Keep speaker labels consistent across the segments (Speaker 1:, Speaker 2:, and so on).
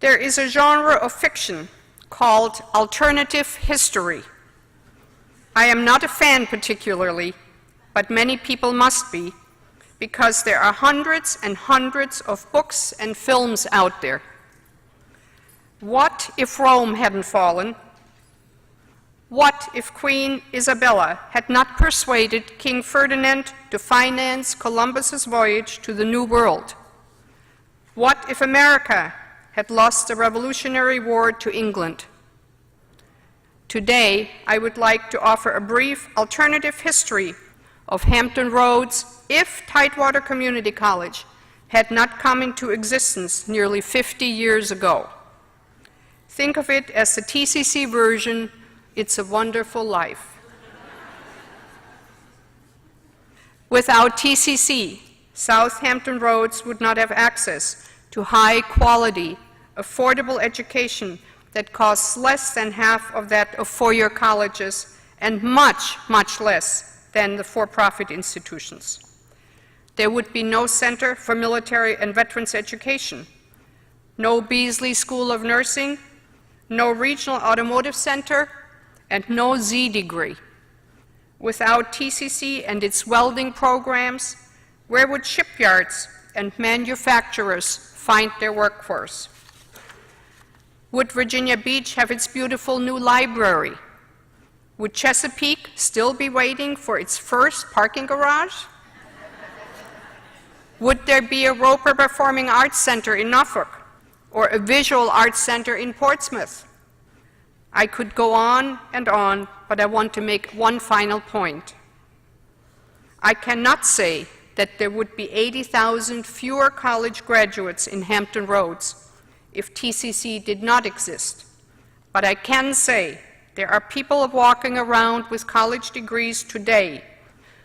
Speaker 1: There is a genre of fiction called alternative history. I am not a fan particularly, but many people must be, because there are hundreds and hundreds of books and films out there. What if Rome hadn't fallen? What if Queen Isabella had not persuaded King Ferdinand to finance Columbus's voyage to the New World? What if America had lost the Revolutionary War to England? Today, I would like to offer a brief alternative history of Hampton Roads if Tidewater Community College had not come into existence nearly 50 years ago. Think of it as the TCC version, It's a Wonderful Life. Without TCC, Southampton Roads would not have access to high-quality, affordable education that costs less than half of that of four-year colleges and much, much less than the for-profit institutions. There would be no Center for Military and Veterans Education, no Beasley School of Nursing, no Regional Automotive Center, and no Z degree. Without TCC and its welding programs, where would shipyards and manufacturers find their workforce? Would Virginia Beach have its beautiful new library? Would Chesapeake still be waiting for its first parking garage? Would there be a Roper Performing Arts Center in Norfolk or a Visual Arts Center in Portsmouth? I could go on, but I want to make one final point. I cannot say that there would be 80,000 fewer college graduates in Hampton Roads if TCC did not exist. But I can say there are people walking around with college degrees today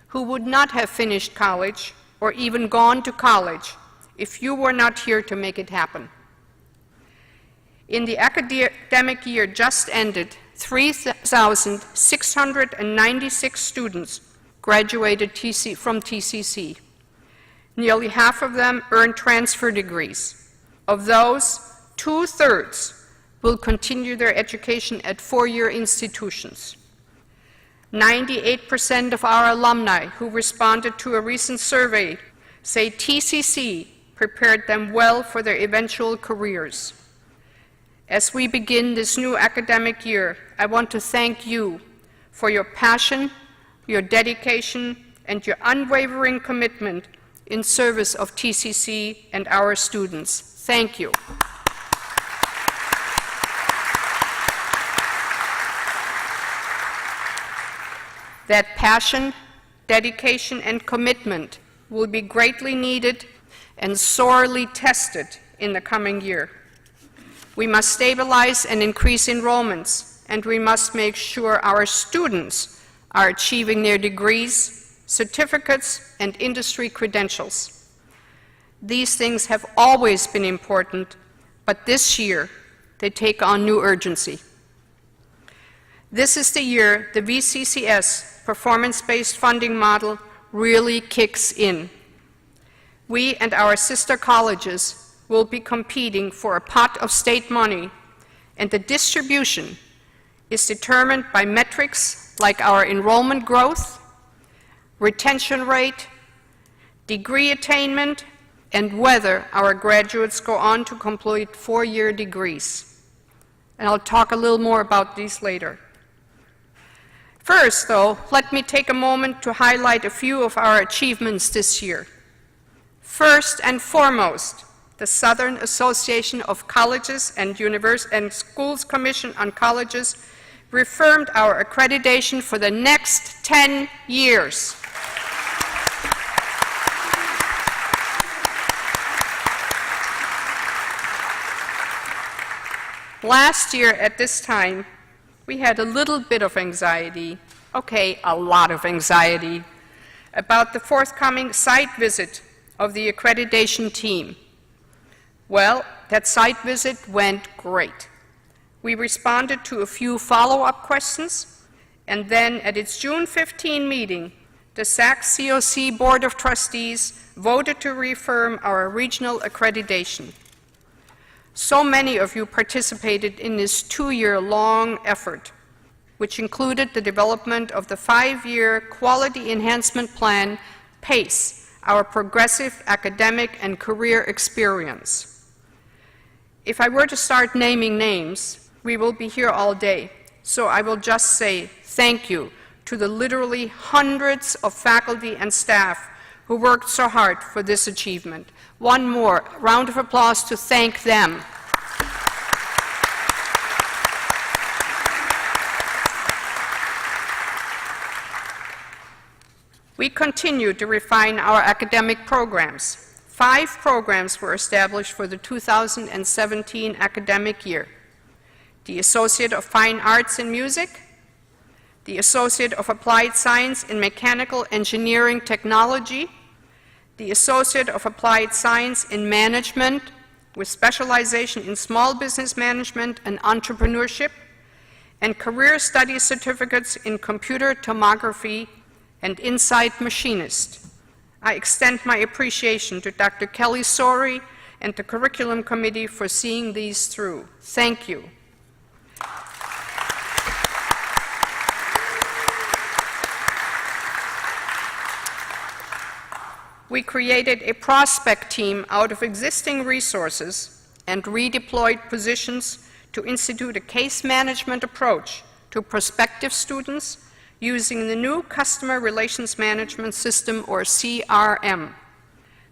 Speaker 1: who would not have finished college or even gone to college if you were not here to make it happen. In the academic year just ended, 3,696 students graduated from TCC. Nearly half of them earned transfer degrees. Of those, 2/3 will continue their education at four-year institutions. 98% of our alumni who responded to a recent survey say TCC prepared them well for their eventual careers. As we begin this new academic year, I want to thank you for your passion, your dedication, and your unwavering commitment in service of TCC and our students. Thank you. That passion, dedication, and commitment will be greatly needed and sorely tested in the coming year. We must stabilize and increase enrollments, and we must make sure our students are achieving their degrees, certificates, and industry credentials. These things have always been important, but this year they take on new urgency. This is the year the VCCS performance-based funding model really kicks in. We and our sister colleges will be competing for a pot of state money, and the distribution is determined by metrics like our enrollment growth, retention rate, degree attainment, and whether our graduates go on to complete four-year degrees. And I'll talk a little more about these later. First, though, let me take a moment to highlight a few of our achievements this year. First and foremost, the Southern Association of Colleges and Schools Commission on Colleges reaffirmed our accreditation for the next 10 years. Last year at this time, we had a little bit of anxiety, okay, a lot of anxiety, about the forthcoming site visit of the accreditation team. Well, that site visit went great. We responded to a few follow-up questions, and then at its June 15 meeting, the SACCOC Board of Trustees voted to reaffirm our regional accreditation. So many of you participated in this 2-year-long effort, which included the development of the 5-year Quality Enhancement Plan, PACE, our Progressive Academic and Career Experience. If I were to start naming names, we will be here all day, so I will just say thank you to the literally hundreds of faculty and staff who worked so hard for this achievement. One more round of applause to thank them. We continue to refine our academic programs. 5 programs were established for the 2017 academic year: the Associate of Fine Arts in Music, the Associate of Applied Science in Mechanical Engineering Technology, the Associate of Applied Science in Management with specialization in Small Business Management and Entrepreneurship, and Career Studies certificates in Computer Tomography and Insight Machinist. I extend my appreciation to Dr. Kelly Sori and the Curriculum Committee for seeing these through. Thank you. We created a prospect team out of existing resources and redeployed positions to institute a case management approach to prospective students using the new Customer Relations Management System, or CRM.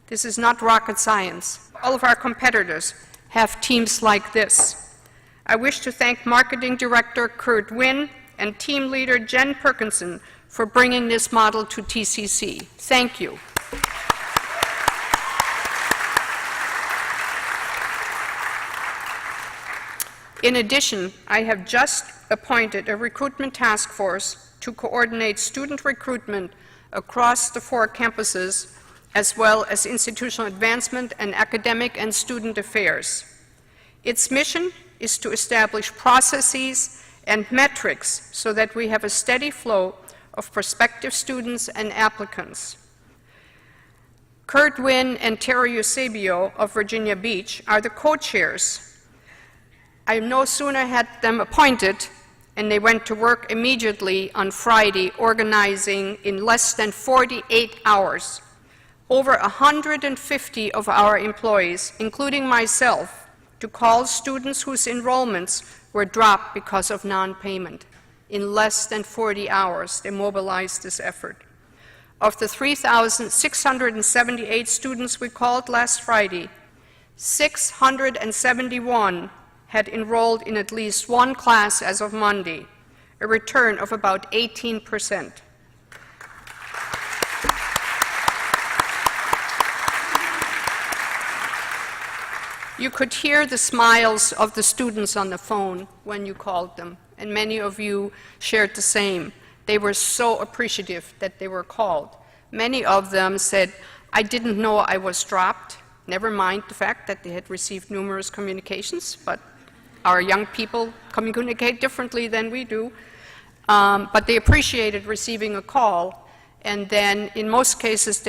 Speaker 1: This is not rocket science. All of our competitors have teams like this. I wish to thank Marketing Director Kurt Wynn and Team Leader Jen Perkinson for bringing this model to TCC. Thank you. In addition, I have just appointed a recruitment task force to coordinate student recruitment across the 4 campuses, as well as institutional advancement and academic and student affairs. Its mission is to establish processes and metrics so that we have a steady flow of prospective students and applicants. Kurt Wynn and Terry Eusebio of Virginia Beach are the co-chairs. I no sooner had them appointed, and they went to work immediately on Friday, organizing in less than 48 hours. Over 150 of our employees, including myself, to call students whose enrollments were dropped because of non-payment. In less than 40 hours, they mobilized this effort. Of the 3,678 students we called last Friday, 671 had enrolled in at least one class as of Monday, a return of about 18%. You could hear the smiles of the students on the phone when you called them, and many of you shared the same. They were so appreciative that they were called. Many of them said, "I didn't know I was dropped," never mind the fact that they had received numerous communications, but our young people communicate differently than we do. But they appreciated receiving a call, and then in most cases,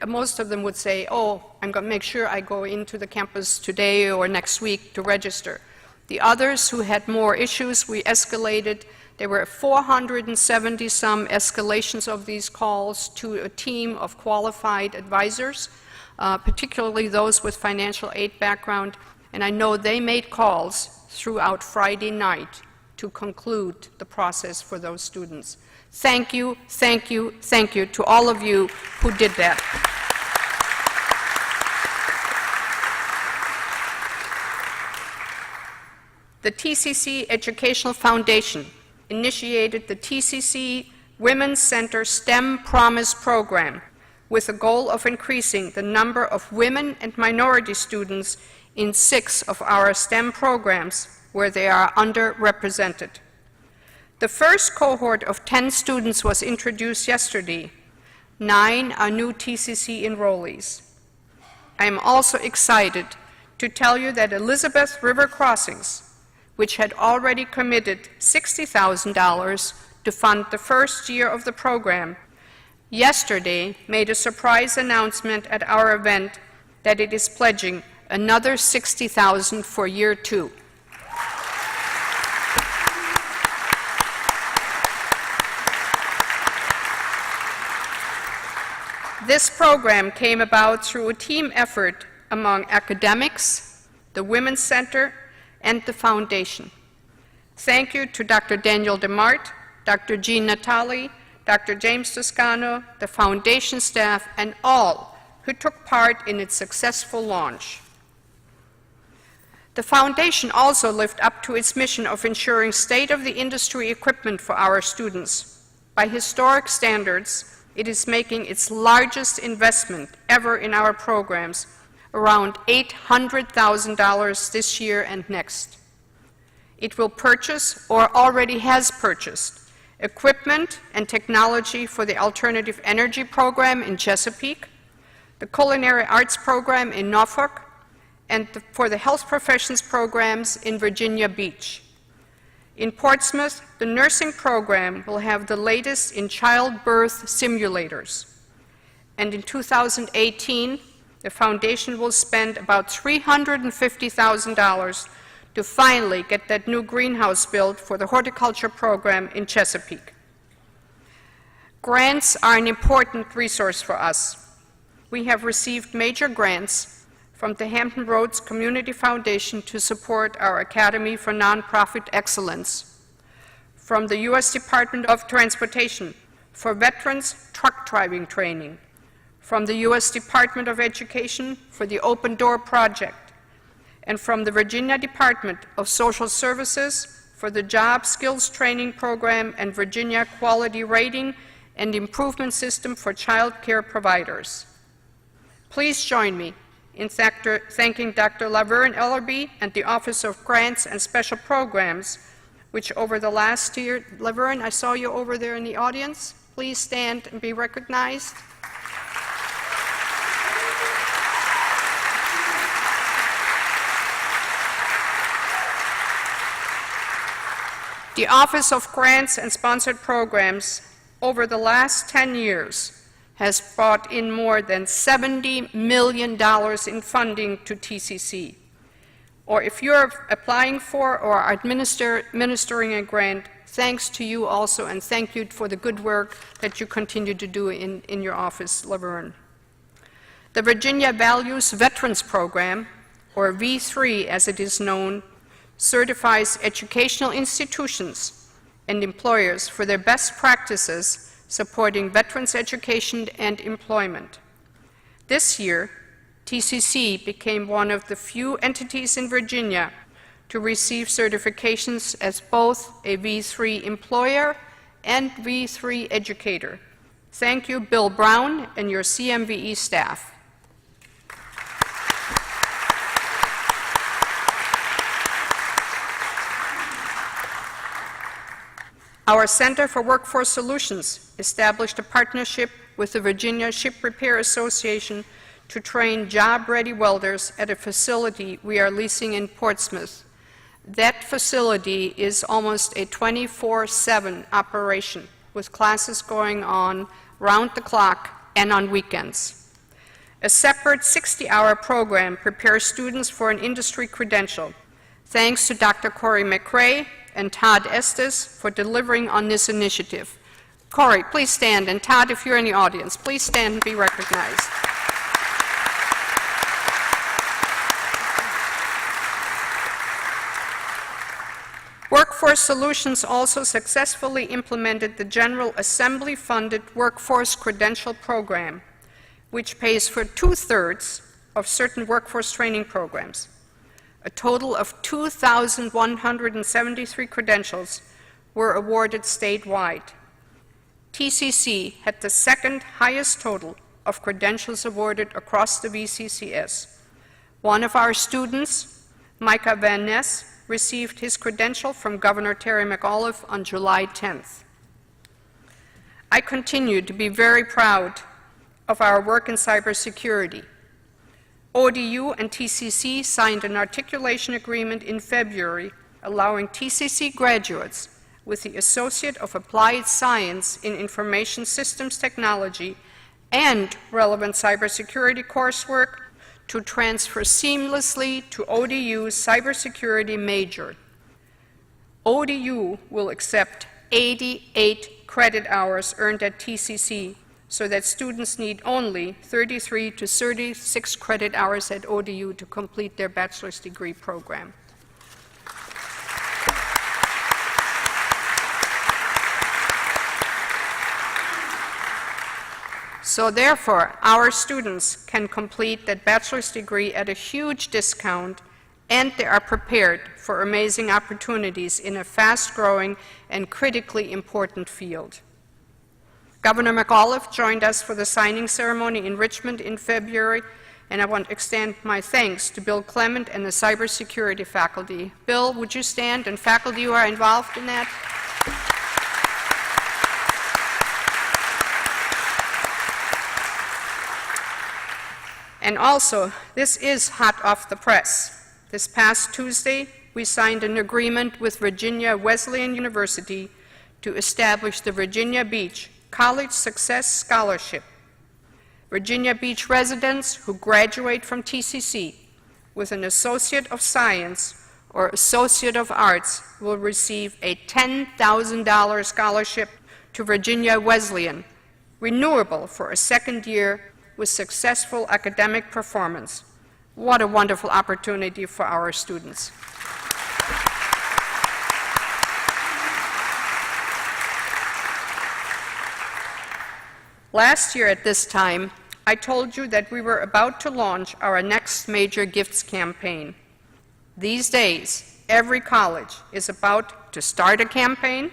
Speaker 1: most of them would say, "Oh, I'm going to make sure I go into the campus today or next week to register." The others who had more issues, we escalated. There were 470-some escalations of these calls to a team of qualified advisors, particularly those with financial aid background, and I know they made calls throughout Friday night to conclude the process for those students. Thank you, thank you, thank you to all of you who did that. The TCC Educational Foundation initiated the TCC Women's Center STEM Promise program with the goal of increasing the number of women and minority students in 6 of our STEM programs where they are underrepresented. The first cohort of 10 students was introduced yesterday. 9 are new TCC enrollees. I am also excited to tell you that Elizabeth River Crossings, which had already committed $60,000 to fund the first year of the program, yesterday made a surprise announcement at our event that it is pledging another $60,000 for year 2. This program came about through a team effort among academics, the Women's Center, and the Foundation. Thank you to Dr. Daniel DeMart, Dr. Jean Natali, Dr. James Toscano, the Foundation staff, and all who took part in its successful launch. The Foundation also lived up to its mission of ensuring state-of-the-industry equipment for our students. By historic standards, it is making its largest investment ever in our programs, around $800,000 this year and next. It will purchase, or already has purchased, equipment and technology for the Alternative Energy Program in Chesapeake, the Culinary Arts Program in Norfolk, and for the Health Professions programs in Virginia Beach. In Portsmouth, the nursing program will have the latest in childbirth simulators. And in 2018, the Foundation will spend about $350,000 to finally get that new greenhouse built for the horticulture program in Chesapeake. Grants are an important resource for us. We have received major grants from the Hampton Roads Community Foundation to support our Academy for Nonprofit Excellence, from the U.S. Department of Transportation for veterans truck driving training, from the U.S. Department of Education for the Open Door Project, and from the Virginia Department of Social Services for the Job Skills Training Program and Virginia Quality Rating and Improvement System for Child Care Providers. Please join me in thanking Dr. Laverne Ellerby and the Office of Grants and Special Programs, which over the last year, Laverne, I saw you over there in the audience. Please stand and be recognized. The Office of Grants and Sponsored Programs over the last 10 years has brought in more than $70 million in funding to TCC. Or if you're applying for or are administering a grant, thanks to you also, and thank you for the good work that you continue to do in your office, Laverne. The Virginia Values Veterans Program, or V3 as it is known, certifies educational institutions and employers for their best practices supporting veterans' education and employment. This year, TCC became one of the few entities in Virginia to receive certifications as both a V3 employer and V3 educator. Thank you, Bill Brown, and your CMVE staff. Our Center for Workforce Solutions established a partnership with the Virginia Ship Repair Association to train job-ready welders at a facility we are leasing in Portsmouth. That facility is almost a 24/7 operation, with classes going on round the clock and on weekends. A separate 60-hour program prepares students for an industry credential. Thanks to Dr. Corey McRae and Todd Estes for delivering on this initiative. Corey, please stand, and Todd, if you're in the audience, please stand and be recognized. Workforce Solutions also successfully implemented the General Assembly-funded Workforce Credential Program, which pays for 2/3 of certain workforce training programs. A total of 2,173 credentials were awarded statewide. TCC had the second highest total of credentials awarded across the VCCS. One of our students, Micah Van Ness, received his credential from Governor Terry McAuliffe on July 10th. I continue to be very proud of our work in cybersecurity. ODU and TCC signed an articulation agreement in February allowing TCC graduates with the Associate of Applied Science in Information Systems Technology and relevant cybersecurity coursework to transfer seamlessly to ODU's cybersecurity major. ODU will accept 88 credit hours earned at TCC, so that students need only 33 to 36 credit hours at ODU to complete their bachelor's degree program. So therefore, our students can complete that bachelor's degree at a huge discount, and they are prepared for amazing opportunities in a fast-growing and critically important field. Governor McAuliffe joined us for the signing ceremony in Richmond in February, and I want to extend my thanks to Bill Clement and the cybersecurity faculty. Bill, would you stand, and faculty who are involved in that? And also, this is hot off the press. This past Tuesday, we signed an agreement with Virginia Wesleyan University to establish the Virginia Beach College Success Scholarship. Virginia Beach residents who graduate from TCC with an Associate of Science or Associate of Arts will receive a $10,000 scholarship to Virginia Wesleyan, renewable for a second year with successful academic performance. What a wonderful opportunity for our students. Last year at this time, I told you that we were about to launch our next major gifts campaign. These days, every college is about to start a campaign,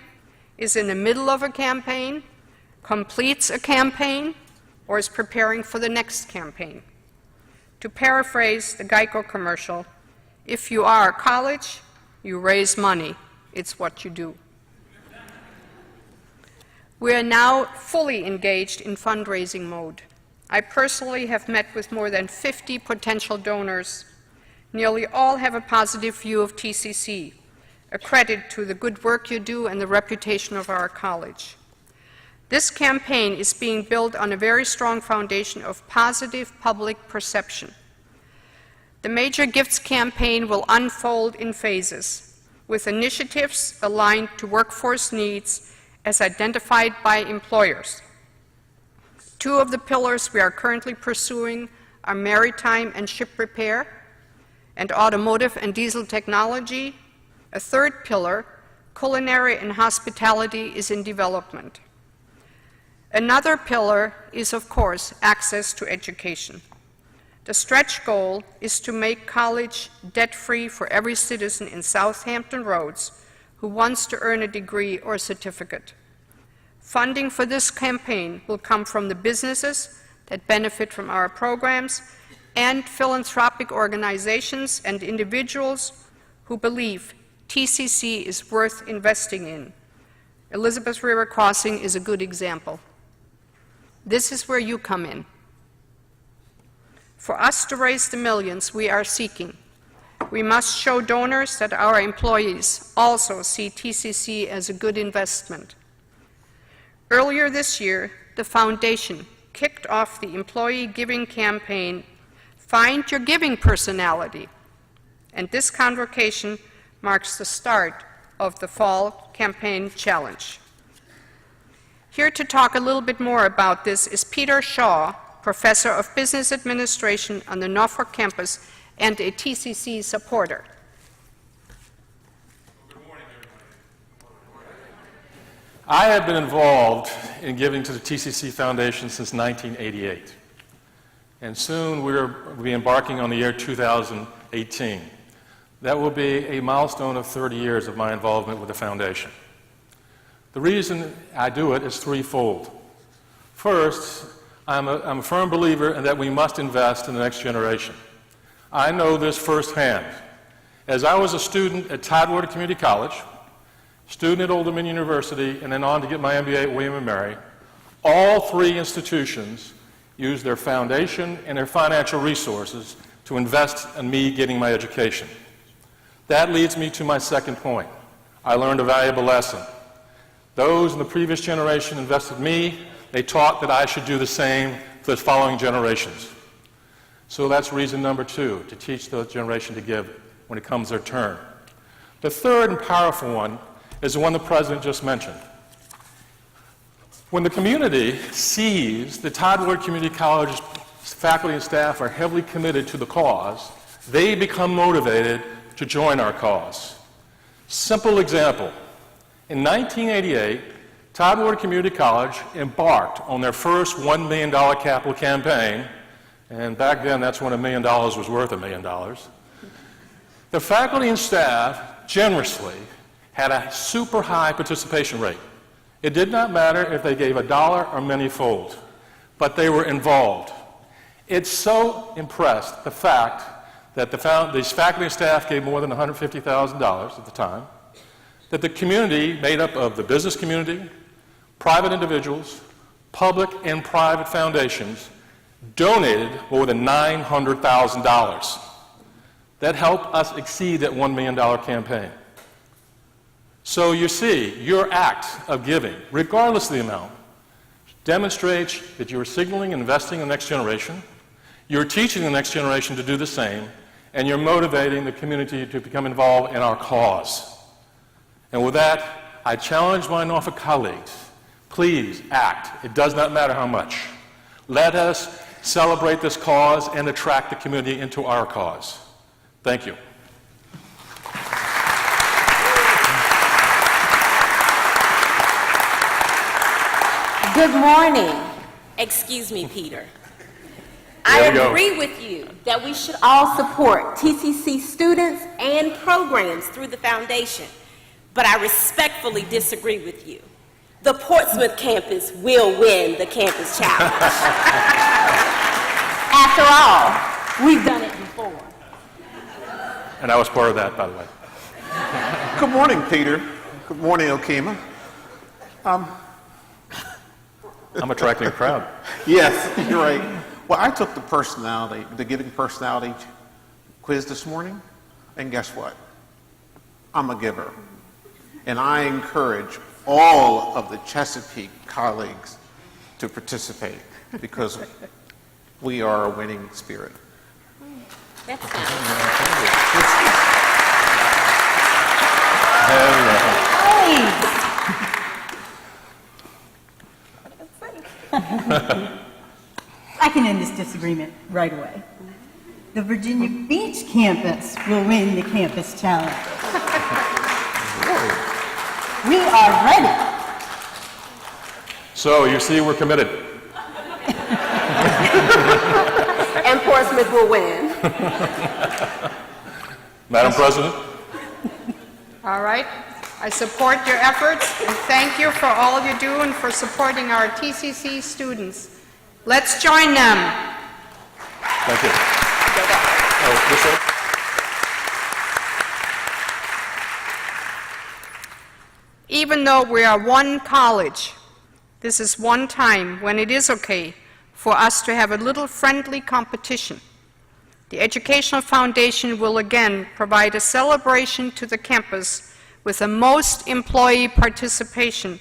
Speaker 1: is in the middle of a campaign, completes a campaign, or is preparing for the next campaign. To paraphrase the Geico commercial, if you are a college, you raise money. It's what you do. We are now fully engaged in fundraising mode. I personally have met with more than 50 potential donors. Nearly all have a positive view of TCC, a credit to the good work you do and the reputation of our college. This campaign is being built on a very strong foundation of positive public perception. The Major Gifts campaign will unfold in phases, with initiatives aligned to workforce needs as identified by employers. Two of the pillars we are currently pursuing are maritime and ship repair, and automotive and diesel technology. A third pillar, culinary and hospitality, is in development. Another pillar is, of course, access to education. The stretch goal is to make college debt-free for every citizen in Southampton Roads who wants to earn a degree or certificate. Funding for this campaign will come from the businesses that benefit from our programs and philanthropic organizations and individuals who believe TCC is worth investing in. Elizabeth River Crossing is a good example. This is where you come in. For us to raise the millions we are seeking, we must show donors that our employees also see TCC as a good investment. Earlier this year, the foundation kicked off the employee giving campaign, Find Your Giving Personality, and this convocation marks the start of the Fall Campaign Challenge. Here to talk a little bit more about this is Peter Shaw, Professor of Business Administration on the Norfolk campus and a TCC supporter.
Speaker 2: Good morning, everybody. I have been involved in giving to the TCC Foundation since 1988, and soon we'll be embarking on the year 2018. That will be a milestone of 30 years of my involvement with the foundation. The reason I do it is threefold. First, I'm a firm believer in that we must invest in the next generation. I know this firsthand. As I was a student at Tidewater Community College, student at Old Dominion University, and then on to get my MBA at William & Mary, all three institutions used their foundation and their financial resources to invest in me getting my education. That leads me to my second point. I learned a valuable lesson. Those in the previous generation invested in me. They taught that I should do the same for the following generations. So that's reason number 2, to teach the generation to give when it comes their turn. The third and powerful one is the one the President just mentioned. When the community sees that Todd Ward Community College's faculty and staff are heavily committed to the cause, they become motivated to join our cause. Simple example. In 1988, Todd Ward Community College embarked on their first $1 million capital campaign, and back then that's when $1 million was worth $1 million. The faculty and staff generously had a super high participation rate. It did not matter if they gave $1 or many-fold, but they were involved. It so impressed the fact that these faculty and staff gave more than $150,000 at the time, that the community made up of the business community, private individuals, public and private foundations donated more than $900,000. That helped us exceed that $1 million campaign. So you see, your act of giving, regardless of the amount, demonstrates that you are signaling and investing in the next generation, you're teaching the next generation to do the same, and you're motivating the community to become involved in our cause. And with that, I challenge my Norfolk colleagues, please act. It does not matter how much. Let us celebrate this cause and attract the community into our cause. Thank you.
Speaker 3: Good morning. Excuse me, Peter. I agree with you that we should all support TCC students and programs through the foundation, but I respectfully disagree with you. The Portsmouth campus will win the campus challenge. After all, we've done it before.
Speaker 2: And I was part of that, by the way.
Speaker 4: Good morning, Peter. Good morning, Okema.
Speaker 2: I'm attracting a crowd.
Speaker 4: Yes, you're right. Well, I took the giving personality quiz this morning, and guess what? I'm a giver. And I encourage all of the Chesapeake colleagues to participate because we are a winning spirit.
Speaker 3: That's
Speaker 5: I can end this disagreement right away. The Virginia Beach campus will win the campus challenge. We are ready.
Speaker 2: So you see, we're committed.
Speaker 3: And Portsmouth will win.
Speaker 2: Madam President?
Speaker 1: All right. I support your efforts, and thank you for all you do and for supporting our TCC students. Let's join them.
Speaker 2: Thank you. Oh, this way?
Speaker 1: Even though we are one college, this is one time when it is okay for us to have a little friendly competition. The Educational Foundation will again provide a celebration to the campus with the most employee participation,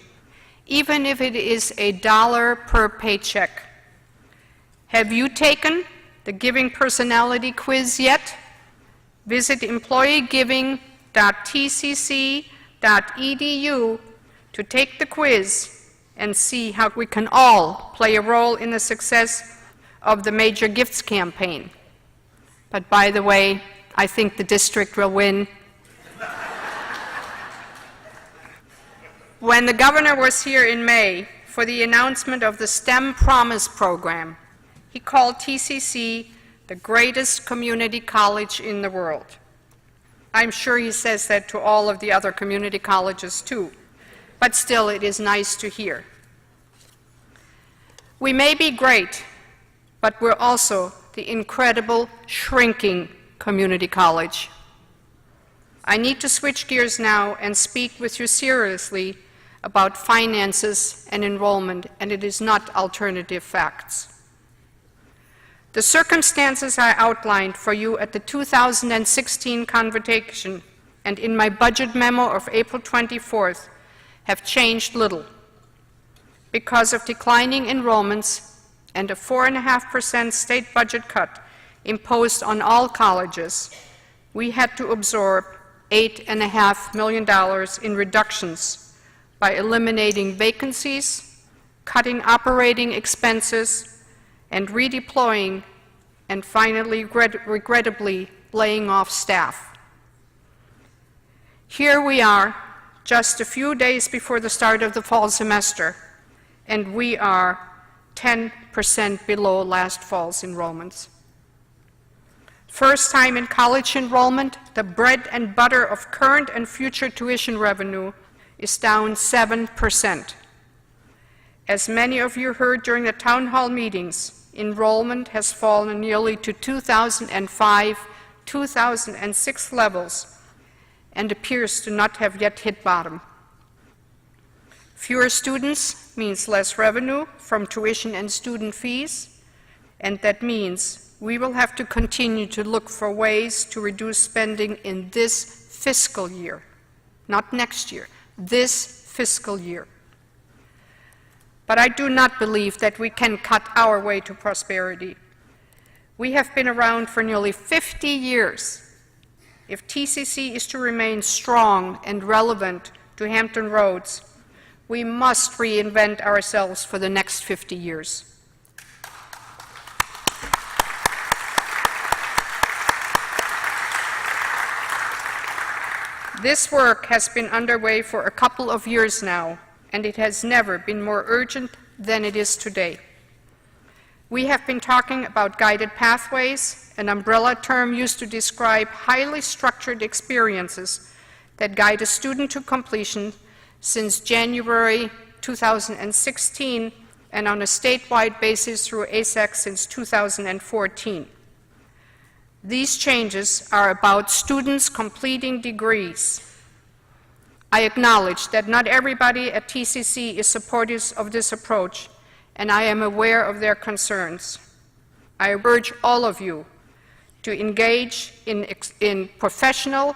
Speaker 1: even if it is $1 per paycheck. Have you taken the Giving Personality Quiz yet? Visit employeegiving.tcc.edu to take the quiz and see how we can all play a role in the success of the Major Gifts campaign. But by the way, I think the district will win. When the governor was here in May for the announcement of the STEM Promise program, he called TCC the greatest community college in the world. I'm sure he says that to all of the other community colleges too, but still it is nice to hear. We may be great, but we're also the incredible shrinking community college. I need to switch gears now and speak with you seriously about finances and enrollment, and it is not alternative facts. The circumstances I outlined for you at the 2016 convocation and in my budget memo of April 24th have changed little. Because of declining enrollments and a 4.5% state budget cut, imposed on all colleges, we had to absorb $8.5 million in reductions by eliminating vacancies, cutting operating expenses, and redeploying, and finally, regrettably, laying off staff. Here we are, just a few days before the start of the fall semester, and we are 10% below last fall's enrollments. First time in college enrollment, the bread and butter of current and future tuition revenue is down 7%. As many of you heard during the town hall meetings, enrollment has fallen nearly to 2005, 2006 levels and appears to not have yet hit bottom. Fewer students means less revenue from tuition and student fees, and that means we will have to continue to look for ways to reduce spending in this fiscal year, not next year, this fiscal year. But I do not believe that we can cut our way to prosperity. We have been around for nearly 50 years. If TCC is to remain strong and relevant to Hampton Roads, we must reinvent ourselves for the next 50 years. This work has been underway for a couple of years now, and it has never been more urgent than it is today. We have been talking about guided pathways, an umbrella term used to describe highly structured experiences that guide a student to completion, since January 2016 and on a statewide basis through ASAC since 2014. These changes are about students completing degrees. I acknowledge that not everybody at TCC is supportive of this approach, and I am aware of their concerns. I urge all of you to engage in professional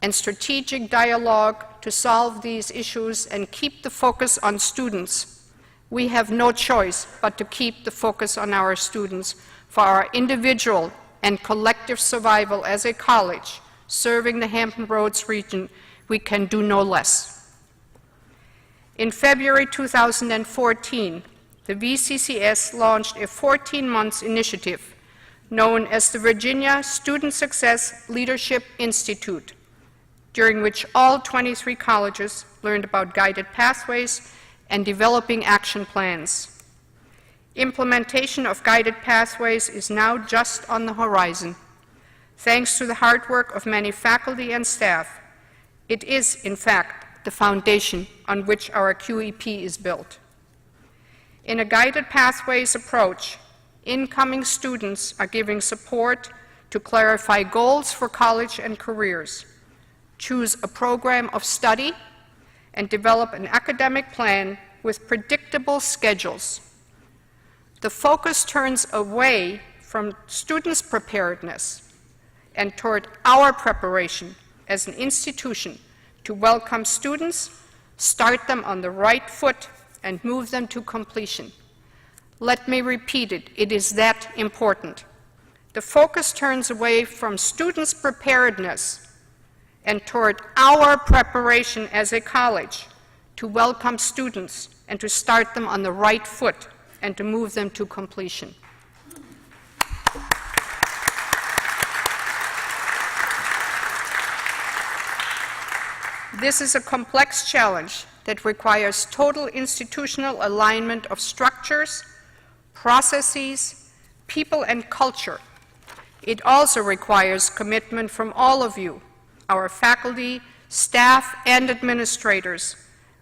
Speaker 1: and strategic dialogue to solve these issues and keep the focus on students. We have no choice but to keep the focus on our students. For our individual and collective survival as a college serving the Hampton Roads region, we can do no less. In February 2014, the VCCS launched a 14-month initiative known as the Virginia Student Success Leadership Institute, during which all 23 colleges learned about guided pathways and developing action plans. Implementation of guided pathways is now just on the horizon. Thanks to the hard work of many faculty and staff, it is, in fact, the foundation on which our QEP is built. In a guided pathways approach, incoming students are giving support to clarify goals for college and careers, choose a program of study, and develop an academic plan with predictable schedules. The focus turns away from students' preparedness and toward our preparation as an institution to welcome students, start them on the right foot, and move them to completion. Let me repeat it, it is that important. The focus turns away from students' preparedness and toward our preparation as a college to welcome students and to start them on the right foot and to move them to completion. This is a complex challenge that requires total institutional alignment of structures, processes, people, and culture. It also requires commitment from all of you, our faculty, staff, and administrators.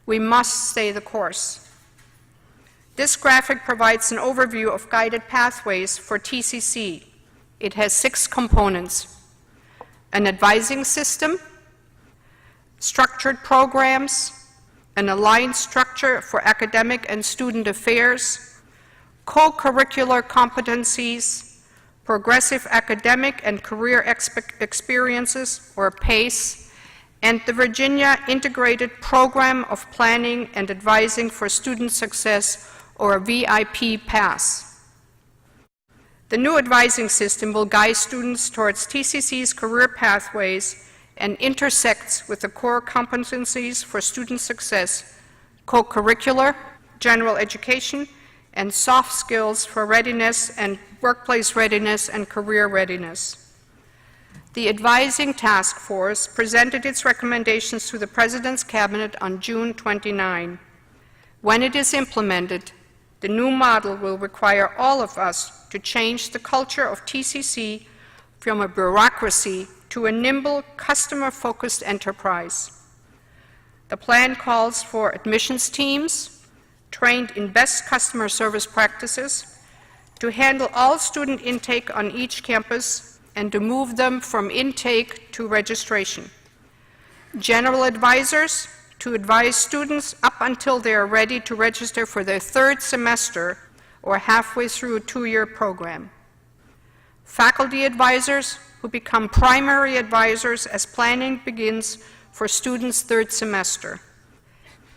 Speaker 1: We must stay the course. This graphic provides an overview of guided pathways for TCC. It has 6 components: an advising system, structured programs, an aligned structure for academic and student affairs, co-curricular competencies, progressive academic and career experiences, or PACE, and the Virginia Integrated Program of Planning and Advising for Student Success, or VIP PASS. The new advising system will guide students towards TCC's career pathways and intersects with the core competencies for student success, co-curricular, general education, and soft skills for readiness and workplace readiness and career readiness. The advising task force presented its recommendations to the President's Cabinet on June 29. When it is implemented, the new model will require all of us to change the culture of TCC from a bureaucracy to a nimble, customer-focused enterprise. The plan calls for admissions teams trained in best customer service practices to handle all student intake on each campus and to move them from intake to registration. General advisors to advise students up until they are ready to register for their third semester or halfway through a 2-year program. Faculty advisors who become primary advisors as planning begins for students' third semester.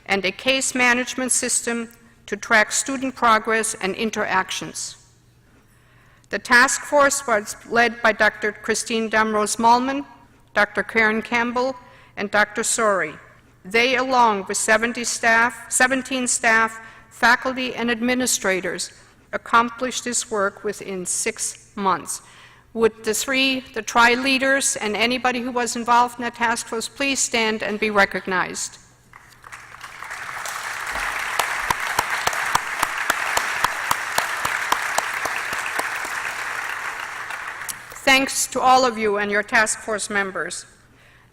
Speaker 1: And a case management system to track student progress and interactions. The task force was led by Dr. Christine Damrose-Malman, Dr. Karen Campbell, and Dr. Sori. They, along with 17 staff, faculty, and administrators, accomplished this work within 6 months. Would the tri-leaders and anybody who was involved in that task force please stand and be recognized? Thanks to all of you and your task force members.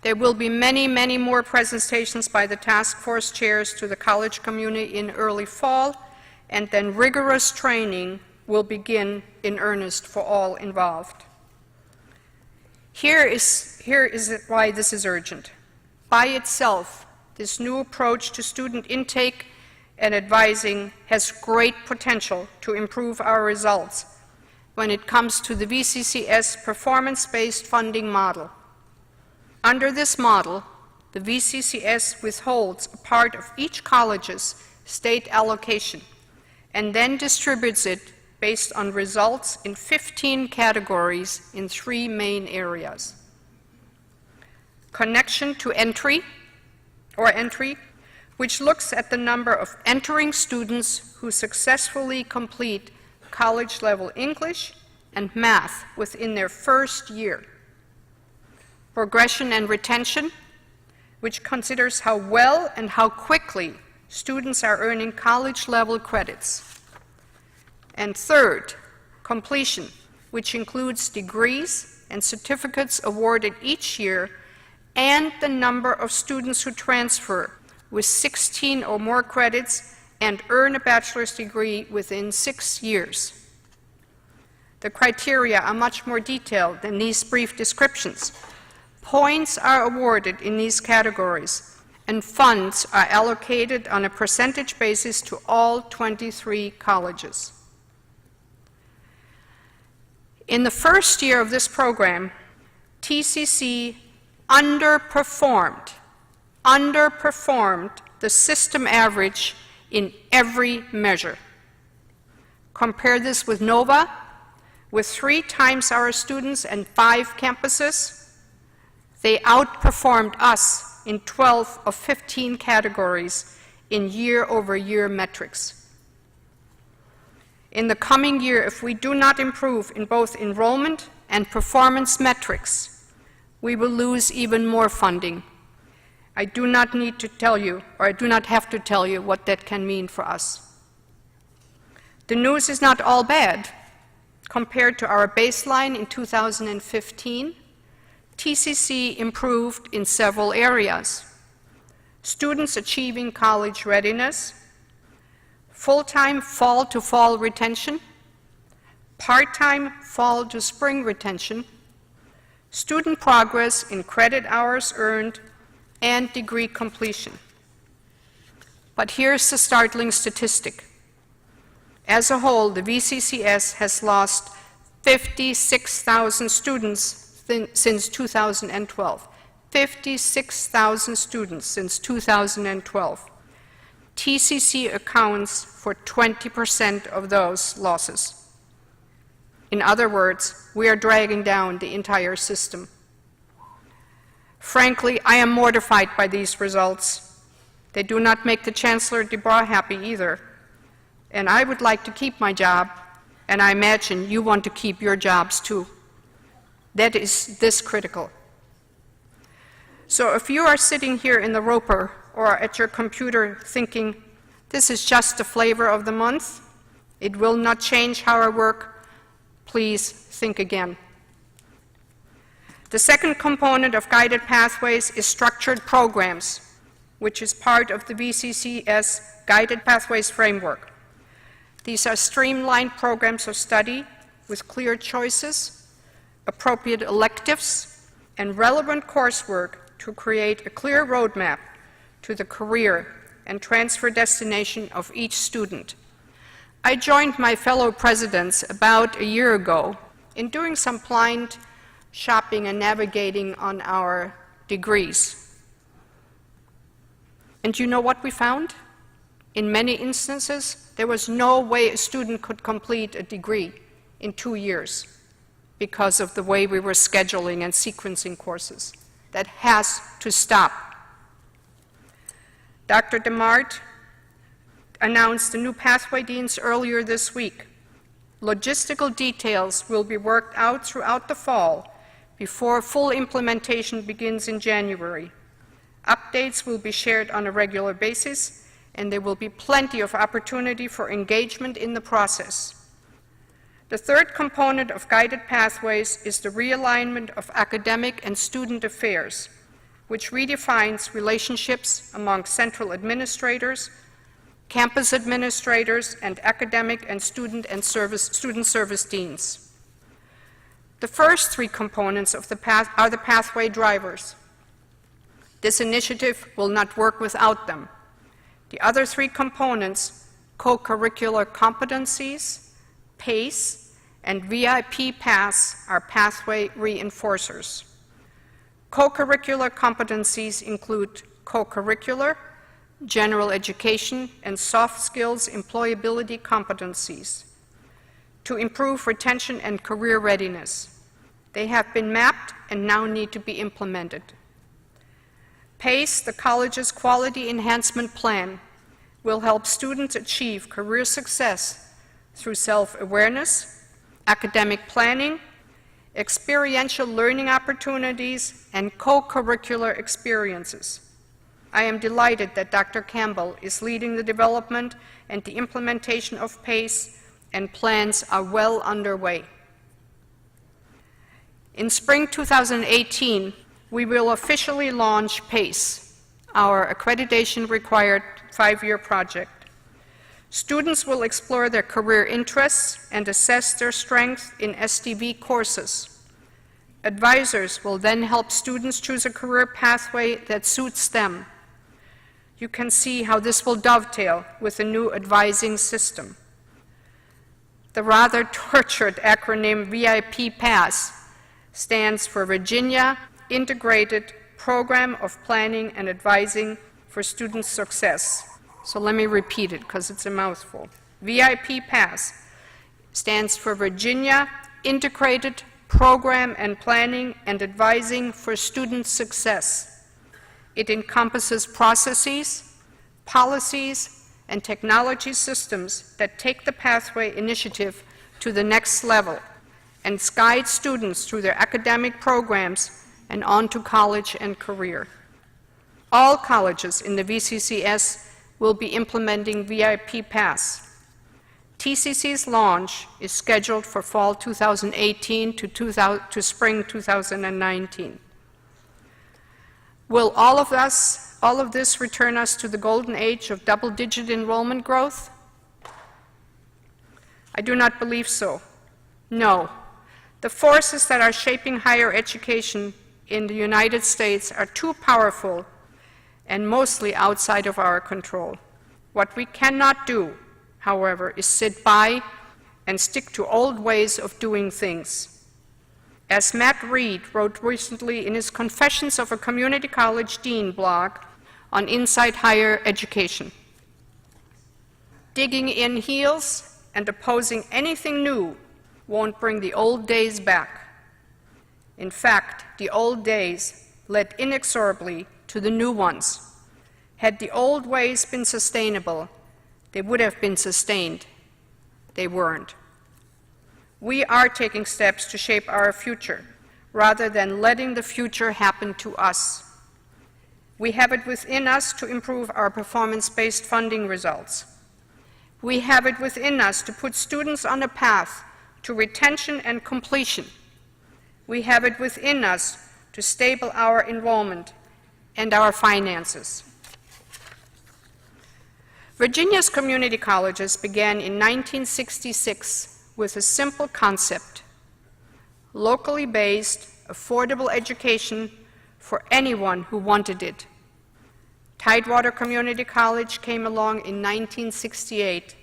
Speaker 1: There will be many, many more presentations by the task force chairs to the college community in early fall, and then rigorous training will begin in earnest for all involved. Here is why this is urgent. By itself, this new approach to student intake and advising has great potential to improve our results when it comes to the VCCS performance-based funding model. Under this model, the VCCS withholds a part of each college's state allocation and then distributes it based on results in 15 categories in 3 main areas. Connection to entry, which looks at the number of entering students who successfully complete college-level English and math within their first year. Progression and retention, which considers how well and how quickly students are earning college-level credits. And third, completion, which includes degrees and certificates awarded each year and the number of students who transfer with 16 or more credits and earn a bachelor's degree within 6 years. The criteria are much more detailed than these brief descriptions. Points are awarded in these categories, and funds are allocated on a percentage basis to all 23 colleges. In the first year of this program, TCC underperformed the system average in every measure. Compare this with NOVA, with 3 times our students and 5 campuses. They outperformed us in 12 of 15 categories in year-over-year metrics. In the coming year, if we do not improve in both enrollment and performance metrics, we will lose even more funding. I do not need to tell you, or I do not have to tell you, what that can mean for us. The news is not all bad. Compared to our baseline in 2015, TCC improved in several areas. Students achieving college readiness, full-time fall-to-fall retention, part-time fall-to-spring retention, student progress in credit hours earned, and degree completion. But here's the startling statistic. As a whole, the VCCS has lost 56,000 students since 2012. 56,000 students since 2012. TCC accounts for 20% of those losses. In other words, we are dragging down the entire system. Frankly, I am mortified by these results. They do not make the Chancellor DeBoer happy either. And I would like to keep my job, and I imagine you want to keep your jobs too. That is this critical. So if you are sitting here in the Roper or at your computer thinking, this is just the flavor of the month, it will not change how I work, please think again. The second component of guided pathways is structured programs, which is part of the VCCS Guided Pathways Framework. These are streamlined programs of study with clear choices, appropriate electives, and relevant coursework to create a clear roadmap to the career and transfer destination of each student. I joined my fellow presidents about a year ago in doing some blind shopping and navigating on our degrees. And you know what we found? In many instances, there was no way a student could complete a degree in 2 years because of the way we were scheduling and sequencing courses. That has to stop. Dr. DeMart announced the new pathway deans earlier this week. Logistical details will be worked out throughout the fall before full implementation begins in January. Updates will be shared on a regular basis, and there will be plenty of opportunity for engagement in the process. The third component of guided pathways is the realignment of academic and student affairs, which redefines relationships among central administrators, campus administrators, and academic and student service deans. The first three components of the path are the pathway drivers. This initiative will not work without them. The other three components, co-curricular competencies, PACE, and VIP paths, are pathway reinforcers. Co-curricular competencies include co-curricular, general education, and soft skills employability competencies to improve retention and career readiness. They have been mapped and now need to be implemented. PACE, the college's quality enhancement plan, will help students achieve career success through self-awareness, academic planning, experiential learning opportunities, and co-curricular experiences. I am delighted that Dr. Campbell is leading the development and the implementation of PACE, and plans are well underway. In spring 2018, we will officially launch PACE, our accreditation-required 5-year project. Students will explore their career interests and assess their strengths in SDV courses. Advisors will then help students choose a career pathway that suits them. You can see how this will dovetail with the new advising system. The rather tortured acronym VIP PASS stands for Virginia Integrated Program of Planning and Advising for Student Success. So let me repeat it because it's a mouthful. VIP PASS stands for Virginia Integrated Program and Planning and Advising for Student Success. It encompasses processes, policies, and technology systems that take the pathway initiative to the next level and guide students through their academic programs and on to college and career. All colleges in the VCCS will be implementing VIP PASS. TCC's launch is scheduled for fall 2018 to spring 2019. Will all of this return us to the golden age of double-digit enrollment growth? I do not believe so. No. The forces that are shaping higher education in the United States are too powerful and mostly outside of our control. What we cannot do, however, is sit by and stick to old ways of doing things. As Matt Reed wrote recently in his Confessions of a Community College Dean blog on Inside Higher Education, digging in heels and opposing anything new won't bring the old days back. In fact, the old days led inexorably to the new ones. Had the old ways been sustainable, they would have been sustained. They weren't. We are taking steps to shape our future, rather than letting the future happen to us. We have it within us to improve our performance-based funding results. We have it within us to put students on a path to retention and completion. We have it within us to stabilize our enrollment and our finances. Virginia's community colleges began in 1966 with a simple concept: locally based, affordable education for anyone who wanted it. Tidewater Community College came along in 1968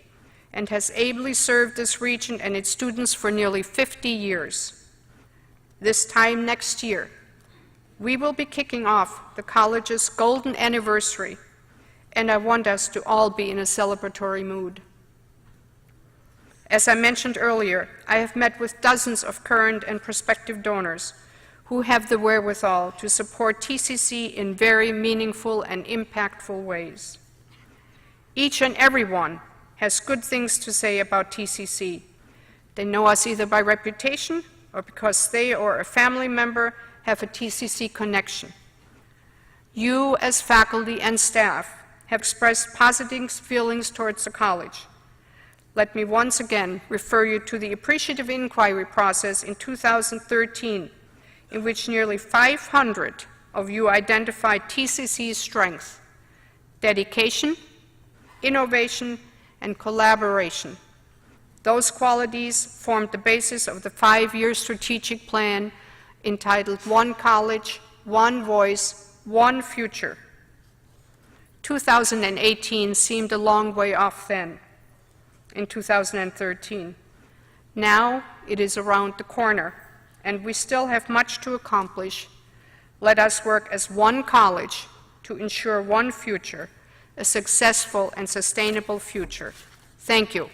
Speaker 1: and has ably served this region and its students for nearly 50 years. This time next year, we will be kicking off the college's golden anniversary, and I want us to all be in a celebratory mood. As I mentioned earlier, I have met with dozens of current and prospective donors who have the wherewithal to support TCC in very meaningful and impactful ways. Each and every one has good things to say about TCC. They know us either by reputation or because they or a family member have a TCC connection. You, as faculty and staff, have expressed positive feelings towards the college. Let me once again refer you to the appreciative inquiry process in 2013, in which nearly 500 of you identified TCC's strengths: dedication, innovation, and collaboration. Those qualities formed the basis of the 5-year strategic plan entitled One College, One Voice, One Future. 2018 seemed a long way off then, in 2013. Now it is around the corner, and we still have much to accomplish. Let us work as one college to ensure one future, a successful and sustainable future. Thank you.